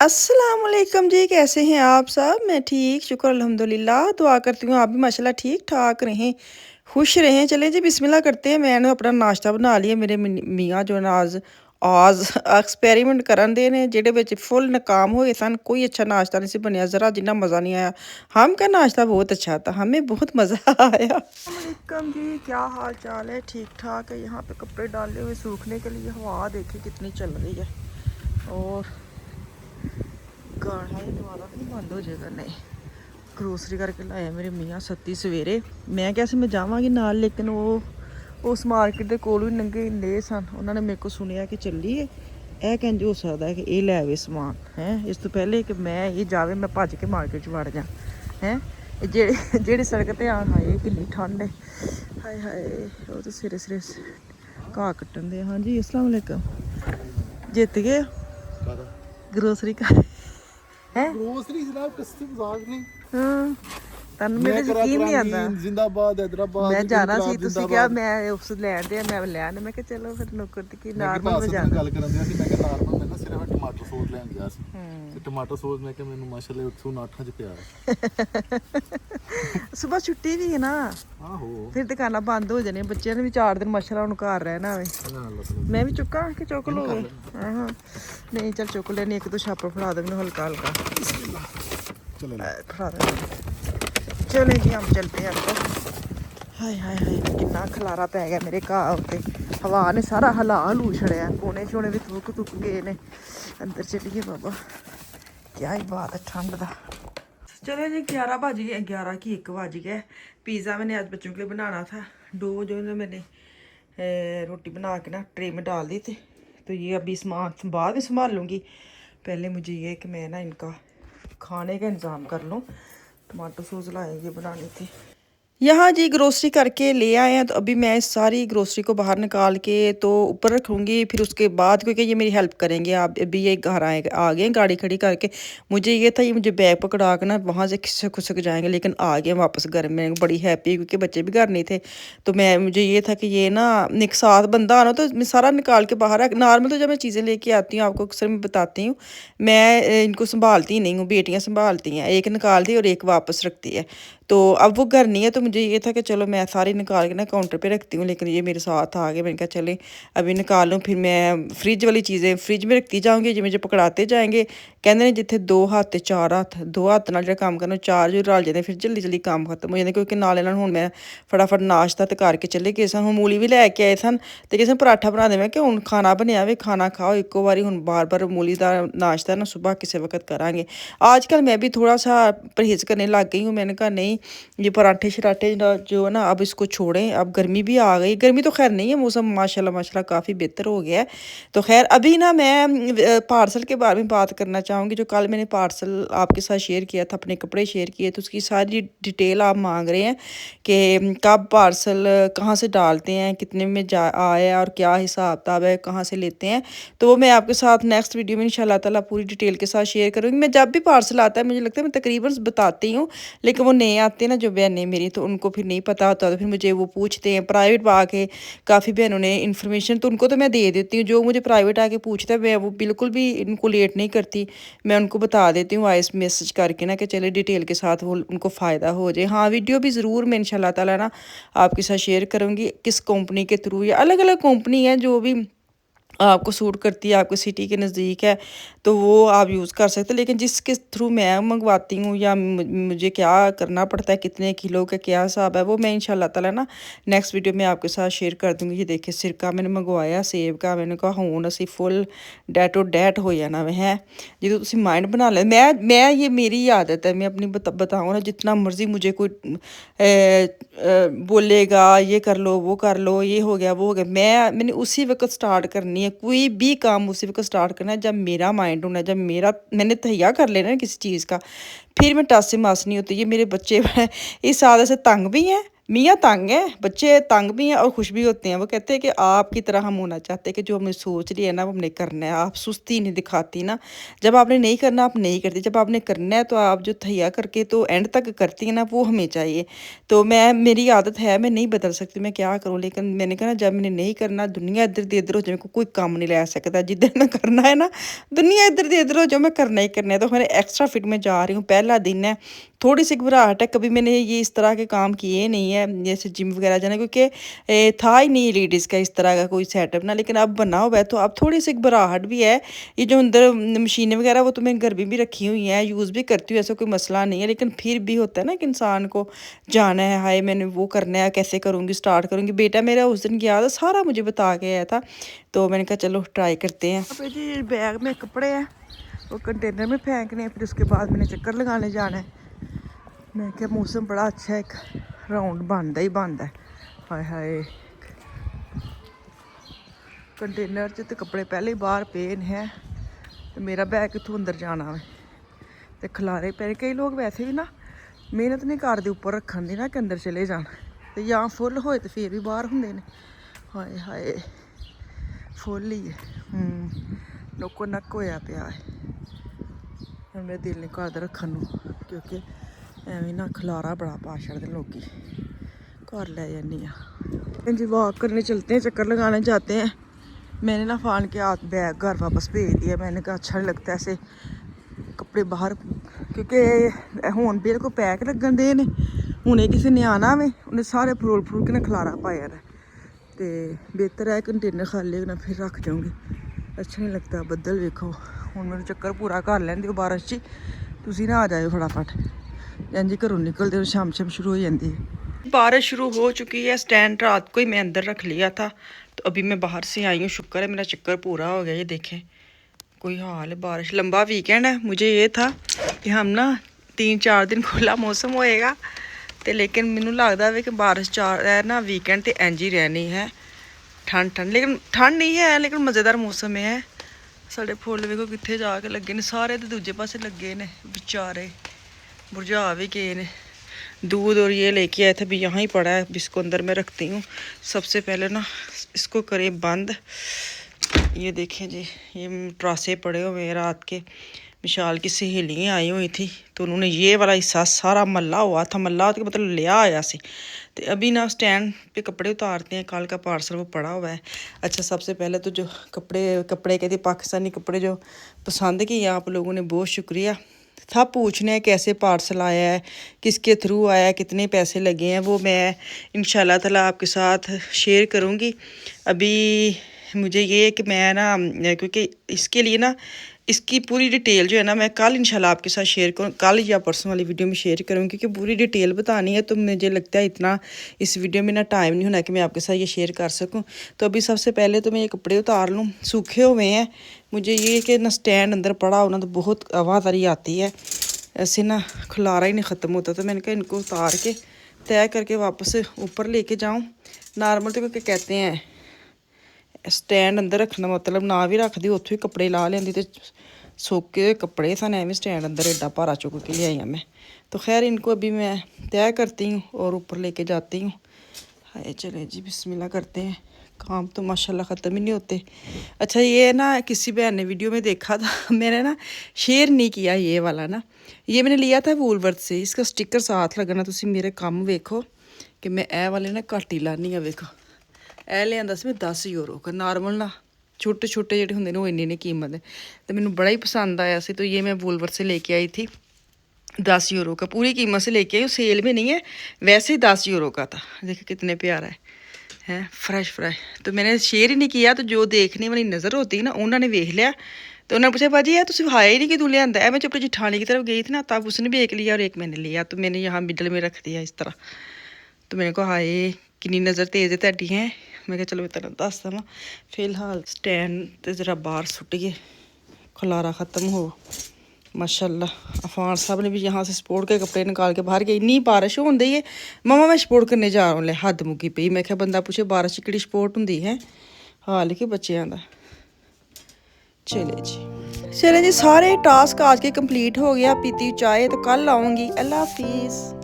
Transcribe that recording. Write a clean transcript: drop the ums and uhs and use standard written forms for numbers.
अस्सलामुअलैकुम जी, कैसे हैं आप सब? मैं ठीक, शुक्र अल्हम्दुलिल्लाह। दुआ करती हूँ आप भी माशाल्लाह ठीक-ठाक रहें, खुश रहें। चलें जी बिस्मिल्लाह करते हैं। मैंने अपना नाश्ता बना लिया। मेरे मियाँ जो ना आज एक्सपेरिमेंट करन दे ने जेह्दे विच फुल नाकाम होए सन। कोई अच्छा नाश्ता नहीं सी बनेआ, ज़रा जिन्ना मज़ा नहीं आया। हम का नाश्ता बहुत अच्छा था, हमें बहुत मज़ा आया। अस्सलामुअलैकुम जी, क्या हाल चाल है? ठीक-ठाक है। यहाँ पे कपड़े डाले हुए सूखने के लिए, हवा देखिए कितनी चल रही है। और गाना ही दोबारा नहीं बंद हो जाएगा। नहीं, ग्रोसरी करके लाया मेरे मियाँ सत्ती सवेरे। मैं क्या मैं जावांगी नाल, लेकिन वो उस मार्केट के कोल भी नंगे ले सन। उन्होंने मेरे को सुनिया कि चलिए, ਇਹ ਕਹਿੰਦੇ ਹੋ ਸਕਦਾ है कि ये लै आवे समान है इस तो पहले कि मैं ये जावे मैं भज के मार्केट च वड़ जा है। जेह्ड़ी सड़क ते आन हाए किन्नी ठंड है। हाय हाय, वो तो सिरे सिरे घाह कट्टन दे। हाँ जी, अस्सलाम वालेकुम। जित गए ग्रोसरी कर है ग्रोसरी जनाब किसी मजाक नहीं। हाँ, ਤੁਹਾਨੂੰ मैं ਮੇਰੇ करा ਯਕੀਨ ਨਹੀਂ करांगी ਆਉਂਦਾ। जिंदाबाद हैदराबाद ਮੈਂ ਜਾਣਾ ਸੀ, इनकलाब ਤੁਸੀਂ ਕਿਹਾ जिंदाबाद। ਮੈਂ ਉਸ ਲੈਣ ਦੇ ਮੈਂ ਲੈਣ। ਮੈਂ ਕਿਹਾ ਚਲੋ ਫਿਰ ਨੌਕਰ ਦੀ ਕੀ मैं ਨਾਰਮਲ भासत में ਨਾਲ ਜਾਣਾ। ਗੱਲ ਕਰਨ ਦਿਆ ਸੀ। ਮੈਂ ਕਿਹਾ ਨਾਰਮਲ ਮੈਂ ਨਾ ਸਿਰਫ ਟਮਾਟਰ ਸੌਸ ਲੈਣ ਗਿਆ ਸੀ ਤੇ ਟਮਾਟਰ ਸੌਸ ਮੈਂ ਕਿਹਾ ਮੈਨੂੰ ਮਾਸ਼ਾਅੱਲਾ 108 ਚ ਪਿਆ। ਸੁਬਹ ਛੁੱਟੀ ਵੀ ਹੈ ਨਾ, ਆਹੋ ਫਿਰ ਦੁਕਾਨਾਂ ਬੰਦ ਹੋ ਜਾਣੀਆਂ। ਬੱਚਿਆਂ ਨੇ ਵੀ 4 ਦਿਨ ਮਾਸ਼ਾਅੱਲਾ ਹੁਣ ਘਰ ਰਹਿਣਾ ਵੇ। ਮੈਂ ਵੀ ਚੁੱਕਾਂ ਕਿ ਚੁੱਕ ਲਓਗੇ? ਹਾਂ ਨਹੀਂ, ਚੱਲ ਚੁੱਕ ਲੈਣੀ। ਇੱਕ ਦੋ ਛਾਪਾ ਫੜਾ ਦੇ ਮੈਨੂੰ ਹਲਕਾ ਹਲਕਾ। ਚਲੋ ਫੜਾ ਦੇ। चले जी हम चलते हैं आपको। हाय हाय हाय, कितना खलारा पै गया मेरे घाह उत्ते। हवा ने सारा हला हलू छड़िया। पौने शोने भी थुक गए ने। अंदर चलिए बाबा, क्या ही बात है ठंड दा। चलो जी, 11 बज गए, 11 की 1 बज गए। पिज़्ज़ा मैंने आज बच्चों के लिए बनाना था। डो जो मैंने रोटी बना के ना ट्रे में डाल दी थी। तो ये अभी सामान बाद में संभाल लूँगी। पहले मुझे ये कि मैं ना इनका खाने का इंतज़ाम कर लूँ। टमाटो सॉस लाएंगे बनानी थी। यहाँ जी ग्रोसरी करके ले आए हैं, तो अभी मैं सारी ग्रोसरी को बाहर निकाल के तो ऊपर रखूँगी। फिर उसके बाद क्योंकि ये मेरी हेल्प करेंगे। आप अभी ये घर आ गए गाड़ी खड़ी करके। मुझे ये था ये मुझे बैग पकड़ा के ना वहाँ से खिसक खुसक जाएंगे, लेकिन आ गए वापस घर में। बड़ी हैप्पी क्योंकि बच्चे भी घर नहीं थे। तो मुझे ये था कि ये ना एक साथ बंदा आना, तो मैं सारा निकाल के बाहर रख। नॉर्मल तो जब मैं चीज़ें लेके आती हूँ आपको अक्सर मैं बताती हूँ, मैं इनको संभालती नहीं हूँ, बेटियाँ संभालती हैं। एक निकालती है और एक वापस रखती है। तो अब वो घर नहीं है, तो मुझे ये था कि चलो मैं सारी निकाल के ना काउंटर पे रखती हूँ। लेकिन ये मेरे साथ आ गए। मैंने कहा चले अभी निकाल लूँ, फिर मैं फ्रिज वाली चीज़ें फ्रिज में रखती जाऊँगी। ये मुझे पकड़ाते जाएंगे। कहते हैं जिथे 2 हत्थ 4 हत्थ, 2 हत्थ नाल जो काम करना 4 जो रल जाते, फिर जल्दी जल्दी काम खत्म हो जाता। क्योंकि नाले नाल हुण मैं फटाफट नाश्ता तो करके चले गए सन। हुण मूली भी लैके आए सन ते किसे पराठा बना दे। मैं कि हुण खाना बनया वे, खाना खाओ इक्को बारी। हुण बार बार मूली का नाश्ता ना सुबह किसी वक्त करांगे। आजकल मैं भी थोड़ा सा परहेज़ करने लग गई हूँ। मैंने कहा नहीं, ये पराठे शराठे जो है ना अब इसको छोड़ें। अब गर्मी भी आ गई। गर्मी तो खैर नहीं है, मौसम माशाल्लाह माशाल्लाह काफ़ी बेहतर हो गया है। तो खैर अभी ना मैं पार्सल के बारे में बात करना चाहूँगी। जो कल मैंने पार्सल आपके साथ शेयर किया था, अपने कपड़े शेयर किए, तो उसकी सारी डिटेल आप मांग रहे हैं कि कब पार्सल कहाँ से डालते हैं, कितने में जा आया और क्या हिसाब किताब है, कहाँ से लेते हैं। तो वो मैं आपके साथ नेक्स्ट वीडियो में इंशाल्लाह ताला पूरी डिटेल के साथ शेयर करूँगी। मैं जब भी पार्सल आता है मुझे लगता है मैं तकरीबन बताती हूँ, लेकिन वो नए आते हैं ना जो बहनें मेरी, तो उनको फिर नहीं पता होता। तो फिर मुझे वो पूछते हैं प्राइवेट आके। काफ़ी बहनों ने इन्फॉर्मेशन तो उनको तो मैं दे देती हूँ। जो मुझे प्राइवेट आके पूछता है मैं वो बिल्कुल भी इनको लेट नहीं करती। मैं उनको बता देती हूँ वॉइस मैसेज करके ना कि चले डिटेल के साथ वो उनको फ़ायदा हो जाए। हाँ, वीडियो भी ज़रूर मैं इंशाल्लाह ताला ना आपके साथ शेयर करूँगी किस कंपनी के थ्रू, या अलग अलग कंपनी है जो भी आपको सूट करती है, आपके सिटी के नज़दीक है तो वो आप यूज़ कर सकते हैं। लेकिन जिसके थ्रू मैं मंगवाती हूँ या मुझे क्या करना पड़ता है, कितने किलो का क्या हिसाब है, वो मैं इंशाल्लाह ताला ना नेक्स्ट वीडियो में आपके साथ शेयर कर दूँगी। ये देखिए सिरका मैंने मंगवाया सेब का। मैंने कहा हुण असी फुल डैटो डैट हो जाना वे है। जो तुसी माइंड बना ले। मैं ये मेरी आदत है, मैं अपनी बताऊँ ना, जितना मर्जी मुझे कोई बोलेगा ये कर लो वो कर लो, ये हो गया वो हो गया, मैंने उसी वक्त स्टार्ट करनी है। कोई भी काम उसी वक्त स्टार्ट करना है जब मेरा माइंड होना है, जब मैंने तहैया कर लेना है किसी चीज़ का, फिर मैं टस से मस नहीं होती। ये मेरे बच्चे इस आदत से तंग भी हैं मियाँ तंग है, बच्चे तंग भी हैं और खुश भी होते हैं। वो कहते हैं कि आपकी तरह हम होना चाहते हैं कि जो हमने सोच लिया है ना वो हमने करना है। आप सुस्ती नहीं दिखाती ना, जब आपने नहीं करना आप नहीं करती, जब आपने करना है तो आप जो तैयार करके तो एंड तक करती हैं ना वो हमें चाहिए। तो मेरी आदत है, मैं नहीं बदल सकती, मैं क्या करूँ। लेकिन मैंने कहा ना जब मैंने नहीं करना, दुनिया इधर से इधर हो जाए, कोई काम नहीं ला सकता। जिधर करना है ना, दुनिया इधर से इधर हो जाए, मैं करना ही करना है। तो मैंने एक्स्ट्रा फिट में जा रही हूँ, पहला दिन है, थोड़ी सी घबराहट है। कभी मैंने ये इस तरह के काम किए नहीं है, जैसे जिम वगैरह जाना, क्योंकि था ही नहीं लेडीज़ का इस तरह का कोई सेटअप ना। लेकिन अब बना हुआ है तो अब थोड़ी सी घबराहट भी है। ये जो अंदर मशीनें वगैरह वो तो मैं घर में भी रखी हुई हैं, यूज़ भी करती हूँ, ऐसा कोई मसला नहीं है। लेकिन फिर भी होता है ना कि इंसान को जाना है, हाय मैंने वो करना है, कैसे करूँगी, स्टार्ट करूँगी। बेटा मेरा उस दिन गया था, सारा मुझे बता के आया था, तो मैंने कहा चलो ट्राई करते हैं। अब जी बैग में कपड़े हैं, वो कंटेनर में फेंकने हैं, फिर उसके बाद मैंने चक्कर लगाने जाना है। मैं क्या मौसम बड़ा अच्छा है, एक राउंड बनता ही बनता है। हाय हाय कंटेनर च तो कपड़े पहले ही बाहर पे हैं, तो मेरा बैग कितों अंदर जाना है, तो खलारे पे। कई लोग वैसे भी ना मेहनत नहीं करते ऊपर रखन दी ना कि अंदर चले जान, तो या फुल होए तो फिर भी बाहर होंगे ने। हाय हाय फुल ही है, नोको नक होया पिया है। ਹੁਣ ਮੇਰਾ दिल नहीं करता रखन नूं, क्योंकि एवं ना खलारा बड़ा पा छड़ते लोग, घर ले जानी जी। वॉक करने चलते हैं, चक्कर लगाने जाते हैं। मैंने ना फान के हाथ बैग घर वापस भेज दिया। मैंने कहा अच्छा नहीं लगता ऐसे कपड़े बाहर, क्योंकि हुन बिल्कुल पैक लगन दे ने, हूने किसी ने आना वे, उन्हें सारे फरोल फरूल के खलारा पाया है, तो बेहतर है कंटेनर खाली होना फिर रख जाऊँगी। अच्छा नहीं लगता। बदल वेखो, हुण मेरे चक्कर पूरा कर लैन दिओ बारिश च, तुसीं ना आ जाओ फटाफट, इंज घरों निकलते हो शाम शुरू हो जाती है। बारिश शुरू हो चुकी है, स्टैंड रात को ही मैं अंदर रख लिया था, तो अभी मैं बाहर से आई हूँ। शुक्र है मेरा चक्कर पूरा हो गया। ये देखें कोई हाल है। बारिश लंबा वीकेंड है, मुझे ये था कि हम ना 3-4 दिन खुला मौसम होएगा, तो लेकिन मैनू लगता है कि बारिश है ना वीकेंड तो इंज ही रहनी है, ठंड लेकिन ठंड नहीं है, लेकिन मज़ेदार मौसम है। साढ़े फुल वेखो कितने जाके लगे ने, सारे तो दूजे पासे लगे ने, बेचारे मुरझा भी गए ने। दूध और ये लेके आए थे, अभी यहाँ ही पड़ा है, अभी इसको अंदर में रखती हूँ। सबसे पहले ना इसको करें बंद। ये देखें जी, ये ट्रासे पड़े हुए हैं रात के। विशाल की सहेलियाँ आई हुई थी, तो उन्होंने ये वाला हिस्सा सारा मल्ला हुआ था, मल्ला के मतलब लिया आया सी। तो अभी ना स्टैंड पे कपड़े उतारते हैं, कल का पार्सल वो पड़ा हुआ है। अच्छा सबसे पहले तो जो कपड़े कहते पाकिस्तानी कपड़े जो पसंद किए आप लोगों ने, बहुत शुक्रिया। था पूछना है कैसे पार्सल आया है, किसके थ्रू आया है, कितने पैसे लगे हैं, वो मैं इंशाल्लाह ताला आपके साथ शेयर करूँगी। अभी मुझे ये है कि मैं ना, क्योंकि इसके लिए ना इसकी पूरी डिटेल जो है ना मैं कल इंशाल्लाह आपके साथ शेयर करूँ, कल या परसों वाली वीडियो में शेयर करूँगी, क्योंकि पूरी डिटेल बतानी है। तो मुझे लगता है इतना इस वीडियो में ना टाइम नहीं होना कि मैं आपके साथ ये शेयर कर सकूँ। तो अभी सबसे पहले तो मैं ये कपड़े उतार लूँ, सूखे हुए हैं। मुझे ये कि ना स्टैंड अंदर पड़ा हो ना तो बहुत आवाज़ारी आती है, ऐसे ना खलारा ही नहीं ख़त्म होता। तो मैंने कहा इनको उतार के तय करके वापस ऊपर लेके जाऊँ। नॉर्मल तो क्योंकि कहते हैं स्टैंड अंदर रखना मतलब ना भी रखती, उत्थों ही कपड़े ला लेंदी, तो सोके कपड़े सन एवं स्टैंड अंदर एडा भारा चुक के ले आई मैं। तो खैर इनको अभी मैं तय करती हूँ और ऊपर लेके जाती हूँ। हाय चले जी बिस्मिल्लाह करते हैं, काम तो माशाल्लाह ख़त्म ही नहीं होते। अच्छा ये ना किसी बहन ने वीडियो में देखा था, मैंने ना शेयर नहीं किया ये वाला ना, ये मैंने लिया था वूलवर्थ से, इसका स्टिकर साथ लगना। तुसी मेरे काम वेखो कि मैं ए वाले ना घट ही लानी, वेखो ए लिया मैं 10 यूरो का। नॉर्मल ना छोटे छोटे जेडे होंगे वो इन्नी कीमत है, तो मैंने बड़ा ही पसंद आया सी। तो ये मैं वूलवर्थ से लेके आई थी, 10 यूरो का पूरी कीमत से लेके आई, सेल में नहीं है, वैसे ही 10 यूरो का था। देखिए कितने प्यारा है फ्रेश। तो मैंने शेयर ही नहीं किया, तो जो देखने वाली नज़र होती है ना उन्होंने वेख लिया, तो उन्होंने पूछा भाजी यार तुम हाया ही नहीं कि तू लिया है। मैं चुप जिठानी की तरफ गई थी ना, तब उसने भी एक लिया और एक मैंने लिया, तो मैंने यहाँ मिडल में रख दिया इस तरह। तो मैंने कहा हाय कितनी नज़र तेज़ है तुहाडी है। मैं कहा चलो मैं तेन दस देवां। फिलहाल स्टैंड तो जरा बाहर सुटिए, खलारा ख़त्म हो। माशाल्लाह अफान साहब ने भी यहाँ से स्पोर्ट के कपड़े निकाल के बाहर गए, इन्नी बारिश होंदी है। मम्मा मैं स्पोर्ट करने जा रहा हूँ, ले हद मुक्की पई। मैं क्या बंदा पूछे बारिश की स्पोर्ट होंदी है, हाल कि बच्चों का। चले जी सारे टास्क आज के कंप्लीट हो गया, पीती चाय, तो कल आऊँगी। अल्लाह हाफिज़।